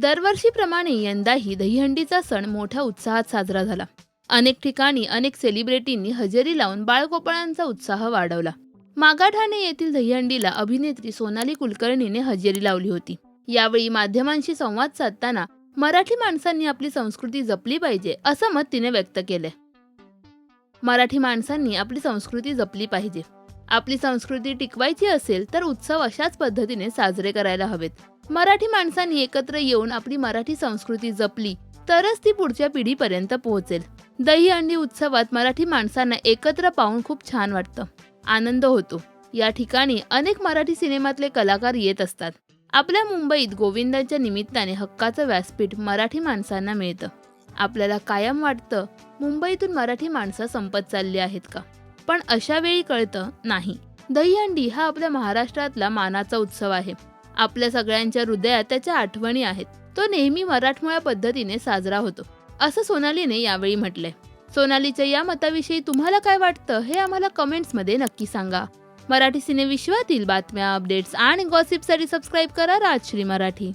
दरवर्षीप्रमाणे यंदाही दहीहंडीचा सण मोठ्या उत्साहात साजरा झाला. अनेक ठिकाणी अनेक सेलिब्रिटींनी हजेरी लावून बाळगोपाळांचा उत्साह वाढवला. मागाठाणे येथील दहीहंडीला अभिनेत्री सोनाली कुलकर्णीने हजेरी लावली होती. यावेळी माध्यमांशी संवाद साधताना मराठी माणसांनी आपली संस्कृती जपली पाहिजे असं मत तिने व्यक्त केले. मराठी माणसांनी आपली संस्कृती जपली पाहिजे. आपली संस्कृती टिकवायची असेल तर उत्सव अशाच पद्धतीने साजरे करायला हवेत. मराठी माणसांनी एकत्र येऊन आपली मराठी संस्कृती जपली तरच ती पुढच्या पिढीपर्यंत पोहोचेल. दहीहंडी उत्सवात मराठी माणसांना एकत्र पाहून खूप छान वाटतं, आनंद होतो. या ठिकाणी अनेक मराठी सिनेमातले कलाकार येत असतात. आपल्या मुंबईत गोविंदाच्या निमित्ताने हक्काचं व्यासपीठ मराठी माणसांना मिळतं. आपल्याला कायम वाटतं मुंबईतून मराठी माणसं संपत चालली आहेत का, पण अशा वेळी कळतं नाही. दहीहंडी हा आपल्या महाराष्ट्रातला मानाचा उत्सव आहे. आपल्या सगळ्यांच्या हृदयात त्याच्या आठवणी आहेत. तो नेहमी मराठमोळ्या पद्धतीने साजरा होतो असं सोनालीने यावेळी म्हटलंय. सोनालीच्या या मताविषयी तुम्हाला काय वाटतं हे आम्हाला कमेंट्समध्ये नक्की सांगा. मराठी सिनेविश्वातील बातम्या, अपडेट्स आणि गॉसिपसाठी सबस्क्राईब करा राजश्री मराठी.